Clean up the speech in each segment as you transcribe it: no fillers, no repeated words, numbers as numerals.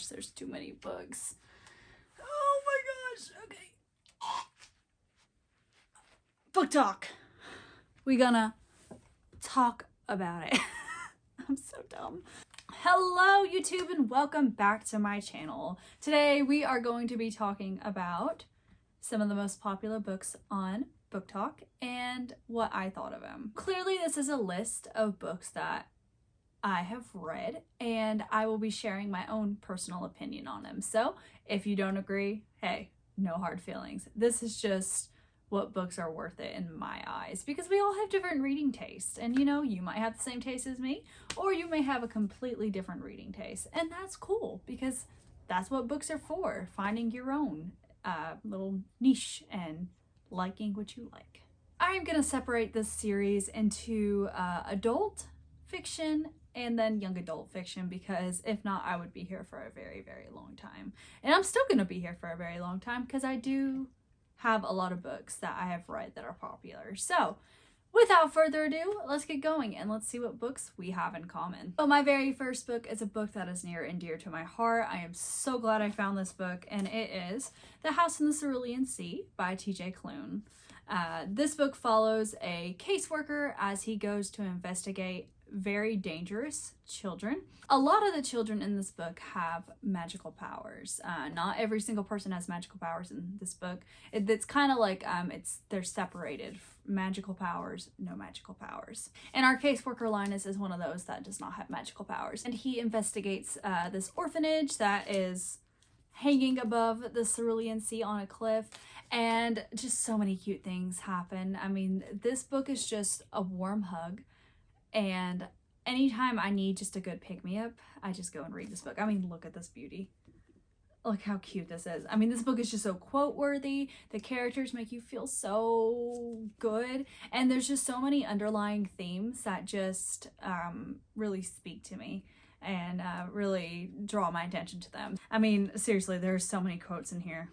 gosh, there's too many books. Oh my gosh, okay. Book talk. We gonna talk about it. I'm so dumb. Hello YouTube and welcome back to my channel. Today we are going to be talking about some of the most popular books on Book Talk and what I thought of them. Clearly this is a list of books that I have read and I will be sharing my own personal opinion on them. So if you don't agree, hey, no hard feelings. This is just what books are worth it in my eyes, because we all have different reading tastes, and you know, you might have the same taste as me, or you may have a completely different reading taste, and that's cool because that's what books are for, finding your own little niche and liking what you like. I'm gonna separate this series into adult fiction and then young adult fiction, because if not, I would be here for a very, very long time, and I'm still gonna be here for a very long time because I do have a lot of books that I have read that are popular. So without further ado, let's get going and let's see what books we have in common. But my very first book is a book that is near and dear to my heart. I am so glad I found this book, and it is The House in the Cerulean Sea by TJ Klune. This book follows a caseworker as he goes to investigate very dangerous children. A lot of the children in this book have magical powers. Not every single person has magical powers in this book. It's kind of like they're separated. Magical powers, no magical powers. And our caseworker Linus is one of those that does not have magical powers. And he investigates this orphanage that is hanging above the Cerulean Sea on a cliff, and just so many cute things happen. I mean, this book is just a warm hug, and anytime I need just a good pick-me-up, I just go and read this book. I mean, look at this beauty. Look how cute this is. I mean, this book is just so quote-worthy. The characters make you feel so good, and there's just so many underlying themes that just really speak to me and really draw my attention to them. I mean, seriously, there's so many quotes in here.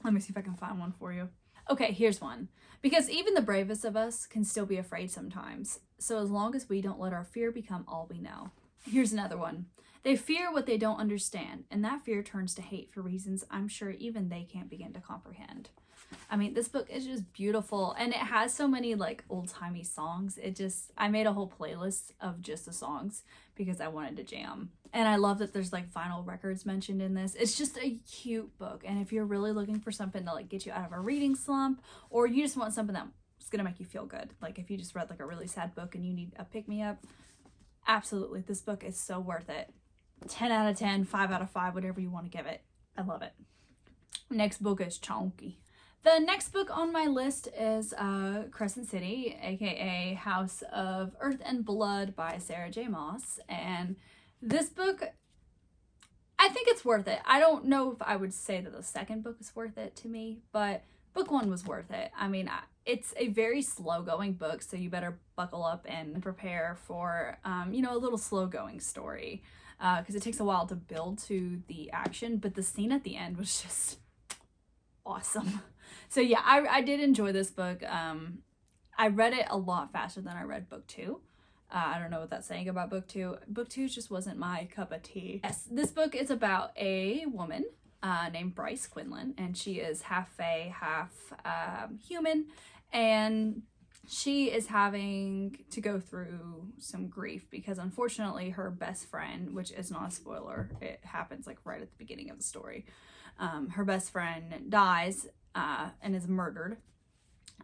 Let me see if I can find one for you. Okay, here's one. Because even the bravest of us can still be afraid sometimes. So as long as we don't let our fear become all we know. Here's another one. They fear what they don't understand, and that fear turns to hate for reasons I'm sure even they can't begin to comprehend. I mean, this book is just beautiful, and it has so many like old-timey songs. I made a whole playlist of just the songs because I wanted to jam. And I love that there's like vinyl records mentioned in this. It's just a cute book, and if you're really looking for something to like get you out of a reading slump, or you just want something that's gonna make you feel good, like if you just read like a really sad book and you need a pick-me-up, absolutely, this book is so worth it. 10 out of 10, 5 out of 5, whatever you want to give it. I love it. Next book is chonky. The next book on my list is Crescent City, aka House of Earth and Blood by Sarah J. Maas. And this book, I think it's worth it. I don't know if I would say that the second book is worth it to me, but book one was worth it. I mean, it's a very slow-going book, so you better buckle up and prepare for, you know, a little slow-going story, because it takes a while to build to the action, but the scene at the end was just awesome. So yeah, I did enjoy this book. I read it a lot faster than I read book two. I don't know what that's saying about book two. Book two just wasn't my cup of tea. Yes, this book is about a woman named Bryce Quinlan, and she is half fae, half human, and she is having to go through some grief because unfortunately her best friend, which is not a spoiler, it happens like right at the beginning of the story, her best friend dies and is murdered.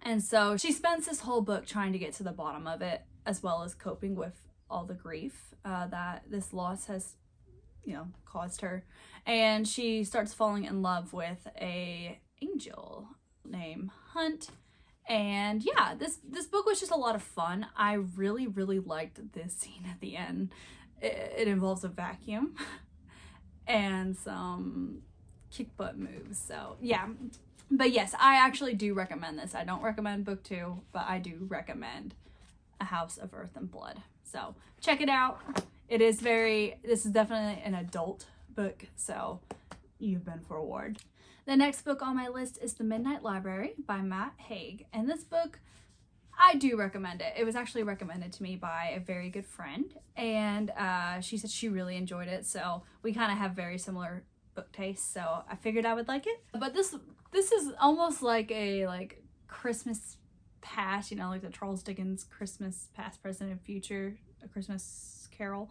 And so she spends this whole book trying to get to the bottom of it, as well as coping with all the grief that this loss has, you know, caused her. And she starts falling in love with a angel named Hunt. And yeah, this book was just a lot of fun. I really, really liked this scene at the end. It involves a vacuum and some kick butt moves. So yeah, but yes, I actually do recommend this. I don't recommend book two, but I do recommend A House of Earth and Blood. So check it out. This is definitely an adult book, so you've been forewarned. The next book on my list is The Midnight Library by Matt Haig. And this book, I do recommend it. It was actually recommended to me by a very good friend, and she said she really enjoyed it, so we kind of have very similar book tastes, so I figured I would like it. But this is almost like a Christmas past, you know, like the Charles Dickens Christmas Past, Present, and Future, A Christmas Carol,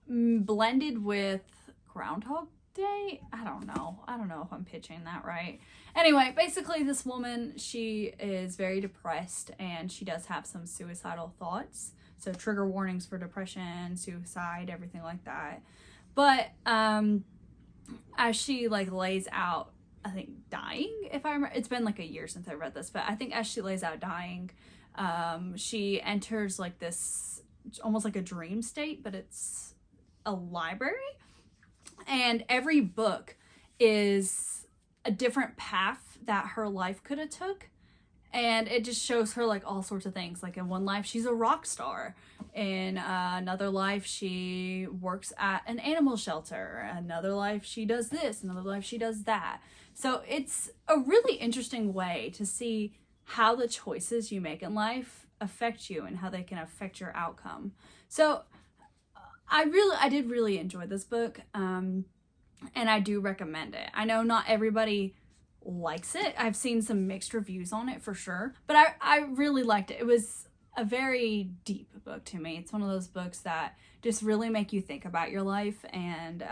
blended with Groundhog Day. I don't know if I'm pitching that right. Anyway, basically this woman, she is very depressed and she does have some suicidal thoughts. So trigger warnings for depression, suicide, everything like that. But as she lays out, I think dying, if I remember, it's been like a year since I read this, but I think as she lays out dying, she enters this almost like a dream state, but it's a library. And every book is a different path that her life could have took. And it just shows her all sorts of things. Like in one life, she's a rock star. In another life, she works at an animal shelter. Another life, she does this. Another life, she does that. So it's a really interesting way to see how the choices you make in life affect you and how they can affect your outcome. So I did really enjoy this book, and I do recommend it. I know not everybody likes it. I've seen some mixed reviews on it for sure, but I really liked it. It was a very deep book to me. It's one of those books that just really make you think about your life and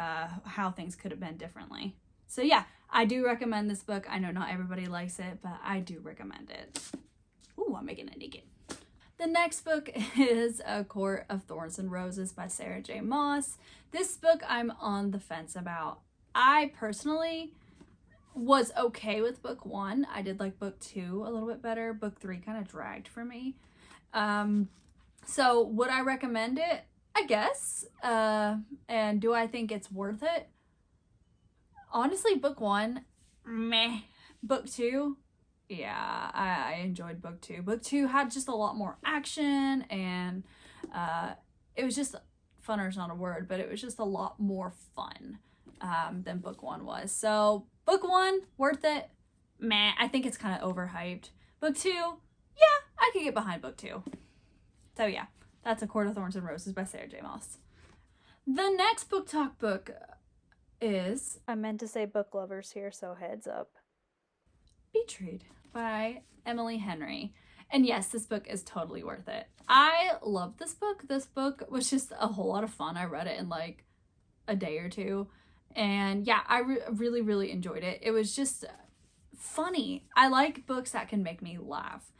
how things could have been differently. So yeah, I do recommend this book. I know not everybody likes it, but I do recommend it. Ooh, I'm making it naked. The next book is A Court of Thorns and Roses by Sarah J. Maas. This book I'm on the fence about. I personally was okay with book 1. I did like book 2 a little bit better. Book 3 kind of dragged for me. So would I recommend it? I guess. And do I think it's worth it? Honestly, book 1, meh. Book 2, yeah, I enjoyed book 2. Book 2 had just a lot more action, and it was just, funner is not a word, but it was just a lot more fun than book 1 was. So book 1, worth it, meh. I think it's kind of overhyped. Book 2, yeah, I could get behind book 2. So yeah, that's A Court of Thorns and Roses by Sarah J. Maas. The next book talk book is, I meant to say book lovers here, so heads up, Betrayed by Emily Henry. And yes, this book is totally worth it. I love this book. This book was just a whole lot of fun. I read it in a day or two. And yeah, I really, really enjoyed it. It was just funny. I like books that can make me laugh.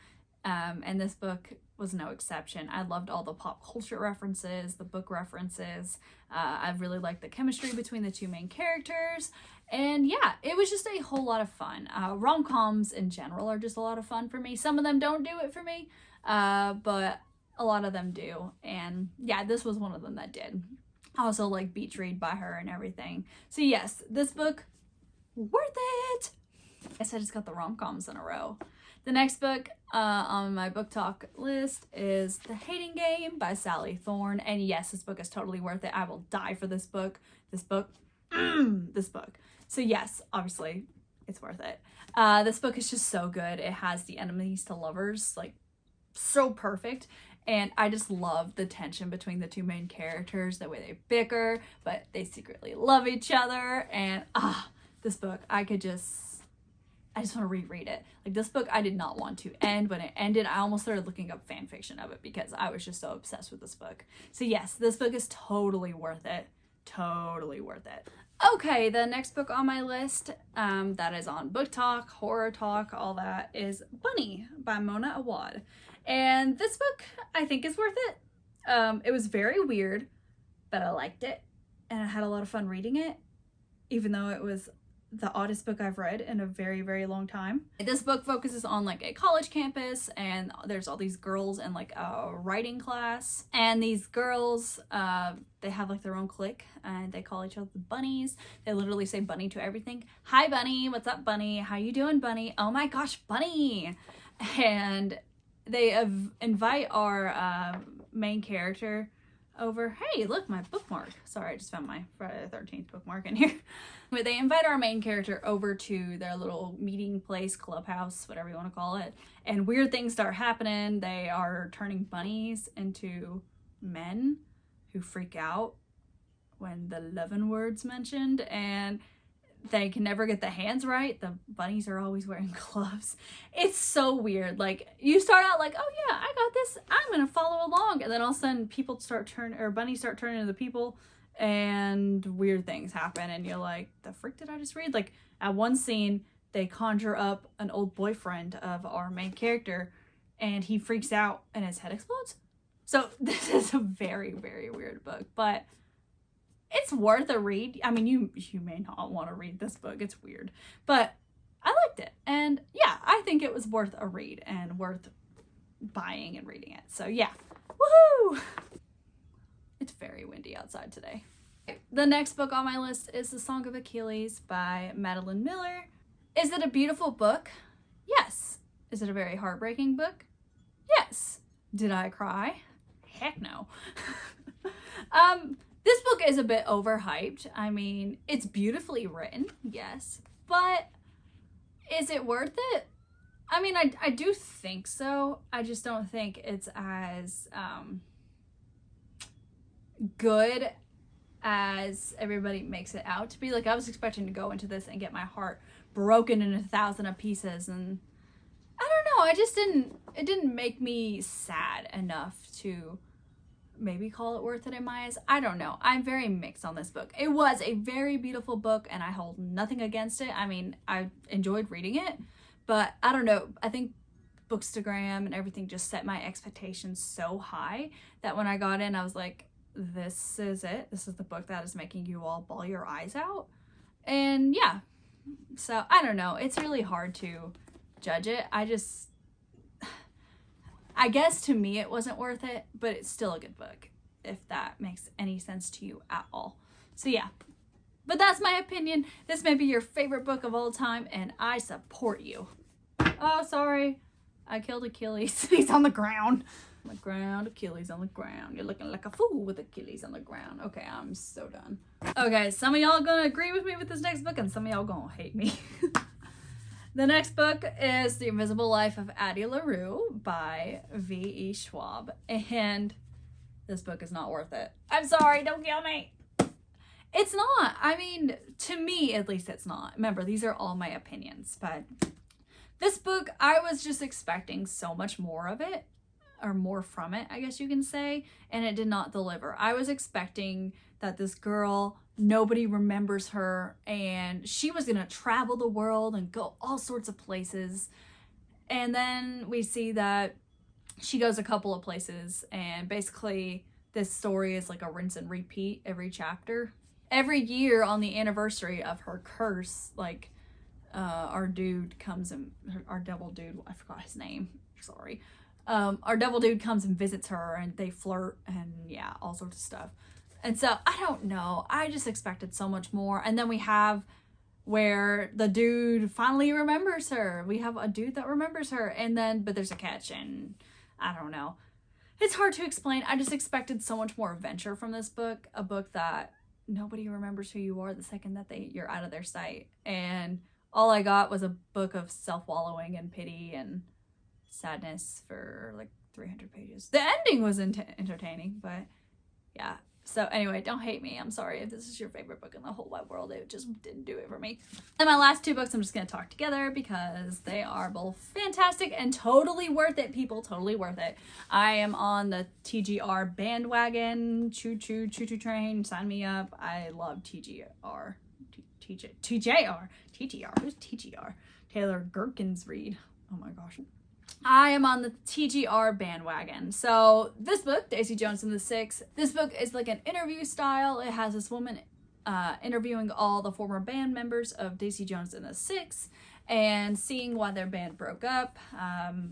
And this book was no exception. I loved all the pop culture references, the book references. I really liked the chemistry between the two main characters. And yeah, it was just a whole lot of fun. Rom-coms in general are just a lot of fun for me. Some of them don't do it for me, but a lot of them do. And yeah, this was one of them that did. I also like Betrayed by her and everything. So yes, this book, worth it. I guess I just got the rom-coms in a row. The next book on my book talk list is The Hating Game by Sally Thorne. And yes, this book is totally worth it. I will die for this book. This book. So yes, obviously, it's worth it. This book is just so good. It has the enemies to lovers, so perfect. And I just love the tension between the two main characters, the way they bicker, but they secretly love each other. And this book, I just want to reread it. This book, I did not want to end. When it ended, I almost started looking up fan fiction of it because I was just so obsessed with this book. So yes, this book is totally worth it. Totally worth it. Okay, the next book on my list that is on book talk, horror talk, all that is Bunny by Mona Awad. And this book, I think, is worth it. It was very weird, but I liked it. And I had a lot of fun reading it, even though it was the oddest book I've read in a very, very long time. This book focuses on a college campus, and there's all these girls in a writing class, and these girls they have their own clique, and they call each other the bunnies. They literally say bunny to everything. Hi bunny, what's up bunny, how you doing bunny, oh my gosh bunny. And they invite our main character over, hey, look, my bookmark. Sorry, I just found my Friday the 13th bookmark in here. But they invite our main character over to their little meeting place, clubhouse, whatever you want to call it. And weird things start happening. They are turning bunnies into men who freak out when the loving word's mentioned, and they can never get the hands right. The bunnies are always wearing gloves. It's so weird. Like, you start out like, oh yeah, I got this, I'm gonna follow along, and then all of a sudden bunnies start turning into the people, and weird things happen, and you're like, the frick did I just read? Like, at one scene, they conjure up an old boyfriend of our main character, and he freaks out and his head explodes. So this is a very, very weird book, but it's worth a read. I mean, you may not want to read this book. It's weird, but I liked it. And yeah, I think it was worth a read and worth buying and reading it. So yeah, woohoo! It's very windy outside today. The next book on my list is The Song of Achilles by Madeline Miller. Is it a beautiful book? Yes. Is it a very heartbreaking book? Yes. Did I cry? Heck no. This book is a bit overhyped. I mean, it's beautifully written, yes, but is it worth it? I mean, I do think so. I just don't think it's as good as everybody makes it out to be. Like, I was expecting to go into this and get my heart broken in 1,000 pieces, and I don't know, it didn't make me sad enough to maybe call it worth it in my eyes. I don't know. I'm very mixed on this book. It was a very beautiful book, and I hold nothing against it. I mean, I enjoyed reading it, but I don't know. I think Bookstagram and everything just set my expectations so high that when I got in, I was like, this is it. This is the book that is making you all bawl your eyes out. And yeah, so I don't know. It's really hard to judge it. I guess to me it wasn't worth it, but it's still a good book, if that makes any sense to you at all. So yeah, but that's my opinion. This may be your favorite book of all time, and I support you. Oh, sorry. I killed Achilles. He's on the ground. On the ground, Achilles on the ground. You're looking like a fool with Achilles on the ground. Okay, I'm so done. Okay, some of y'all gonna agree with me with this next book, and some of y'all gonna hate me. The next book is The Invisible Life of Addie LaRue by V.E. Schwab, and this book is not worth it. I'm sorry, don't kill me. It's not. I mean, to me, at least it's not. Remember, these are all my opinions, but this book, I was just expecting so much more of it, or more from it, I guess you can say, and it did not deliver. I was expecting that this girl, nobody remembers her, and she was gonna travel the world and go all sorts of places, and then we see that she goes a couple of places, and basically this story is like a rinse and repeat every chapter. Every year on the anniversary of her curse, like our dude comes and our devil dude, I forgot his name, sorry, our devil dude comes and visits her, and they flirt and yeah, all sorts of stuff. And so, I don't know. I just expected so much more. And then we have where the dude finally remembers her. We have a dude that remembers her. And then, but there's a catch, and I don't know. It's hard to explain. I just expected so much more adventure from this book. A book that nobody remembers who you are the second that you're out of their sight. And all I got was a book of self-wallowing and pity and sadness for like 300 pages. The ending was entertaining, but yeah. So anyway, don't hate me. I'm sorry if this is your favorite book in the whole wide world. It just didn't do it for me. And my last two books I'm just going to talk together because they are both fantastic and totally worth it, people. Totally worth it. I am on the TGR bandwagon. Choo choo train. Sign me up. I love TGR. TGR. Who's TGR? Taylor Gherkins read. Oh my gosh. I am on the TGR bandwagon. So this book, Daisy Jones and the Six, this book is like an interview style. It has this woman interviewing all the former band members of Daisy Jones and the Six and seeing why their band broke up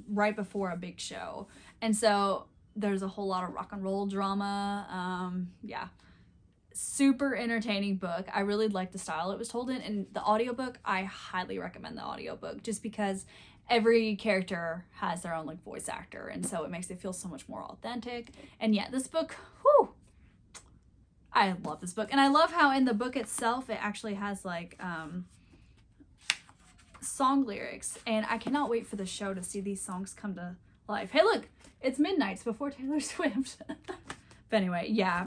right before a big show. And so there's a whole lot of rock and roll drama. Yeah. Super entertaining book. I really like the style it was told in. And the audiobook, I highly recommend the audiobook just because every character has their own like voice actor, and so it makes it feel so much more authentic. And yeah, this book, whew, I love this book. And I love how in the book itself, it actually has like song lyrics. And I cannot wait for the show to see these songs come to life. Hey, look, it's Midnights before Taylor Swift. But anyway, yeah,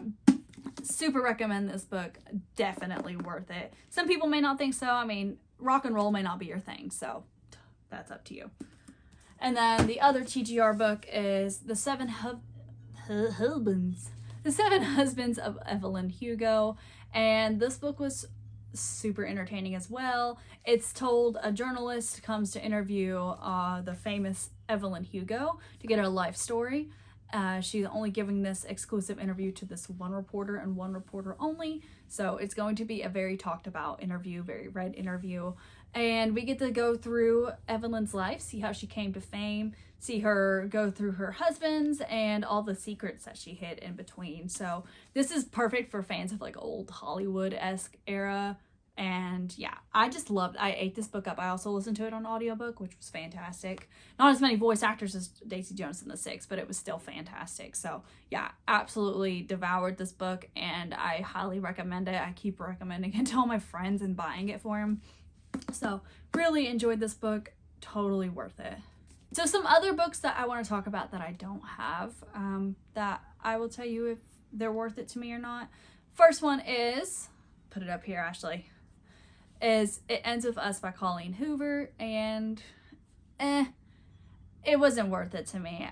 super recommend this book. Definitely worth it. Some people may not think so. I mean, rock and roll may not be your thing, so that's up to you. And then the other TGR book is The Seven Husbands of Evelyn Hugo. And this book was super entertaining as well. It's told a journalist comes to interview the famous Evelyn Hugo to get her life story. She's only giving this exclusive interview to this one reporter and one reporter only. So it's going to be a very talked about interview, very read interview. And we get to go through Evelyn's life, see how she came to fame, see her go through her husbands and all the secrets that she hid in between. So this is perfect for fans of like old Hollywood-esque era. And yeah, I ate this book up. I also listened to it on audiobook, which was fantastic. Not as many voice actors as Daisy Jones in the Six, but it was still fantastic. So yeah, absolutely devoured this book and I highly recommend it. I keep recommending it to all my friends and buying it for them. So really enjoyed this book. Totally worth it. So some other books that I want to talk about that I don't have, that I will tell you if they're worth it to me or not. First one is, put it up here, Ashley, is It Ends With Us by Colleen Hoover, and it wasn't worth it to me.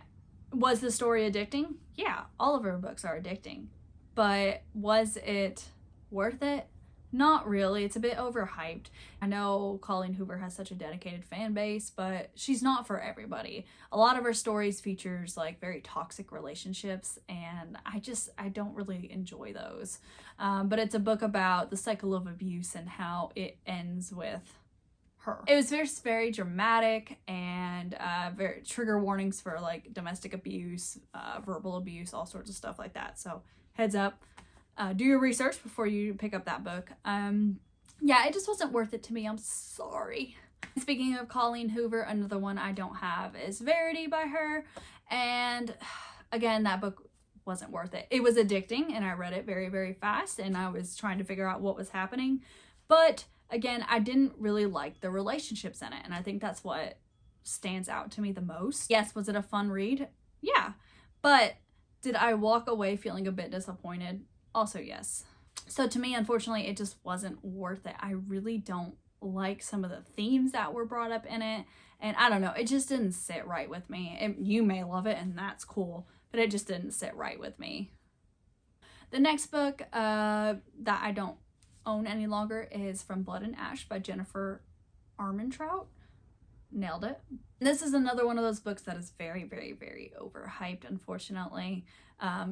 Was the story addicting? Yeah, all of her books are addicting. But was it worth it? Not really. It's a bit overhyped. I know Colleen Hoover has such a dedicated fan base, but she's not for everybody. A lot of her stories features like very toxic relationships, and I don't really enjoy those. But it's a book about the cycle of abuse and how it ends with her. It was very, very dramatic and very trigger warnings for like domestic abuse, verbal abuse, all sorts of stuff like that. So heads up. Do your research before you pick up that book. Yeah, it just wasn't worth it to me. I'm sorry. Speaking of Colleen Hoover, another one I don't have is Verity by her. And again, that book wasn't worth it. It was addicting and I read it very, very fast and I was trying to figure out what was happening. But again, I didn't really like the relationships in it. And I think that's what stands out to me the most. Yes, was it a fun read? Yeah. But did I walk away feeling a bit disappointed? Also, yes. So to me, unfortunately, it just wasn't worth it. I really don't like some of the themes that were brought up in it. And I don't know, it just didn't sit right with me. You may love it and that's cool, but it just didn't sit right with me. The next book that I don't own any longer is From Blood and Ash by Jennifer Armentrout. Nailed it. This is another one of those books that is very, very, very overhyped, unfortunately.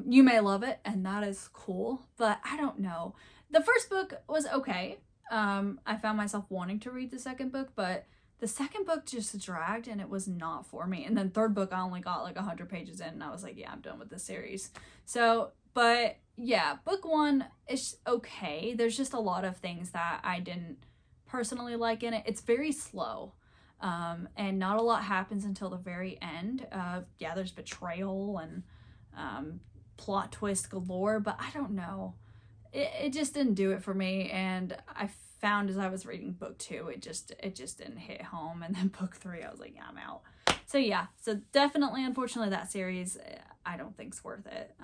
You may love it, and that is cool, but I don't know. The first book was okay. I found myself wanting to read the second book, but the second book just dragged, and it was not for me. And then third book, I only got like 100 pages in, and I was like, yeah, I'm done with this series. So, but yeah, book one is okay. There's just a lot of things that I didn't personally like in it. It's very slow. And not a lot happens until the very end. Yeah, there's betrayal and plot twist galore, but I don't know. It just didn't do it for me, and I found as I was reading book two, it just didn't hit home, and then book three, I was like, yeah, I'm out. So yeah, so definitely, unfortunately, that series, I don't think's worth it.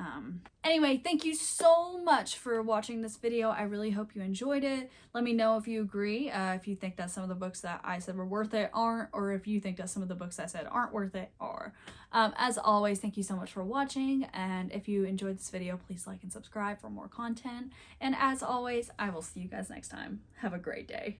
Anyway, thank you so much for watching this video. I really hope you enjoyed it. Let me know if you agree, if you think that some of the books that I said were worth it aren't, or if you think that some of the books I said aren't worth it are. As always, thank you so much for watching, and if you enjoyed this video, please like and subscribe for more content. And as always, I will see you guys next time. Have a great day.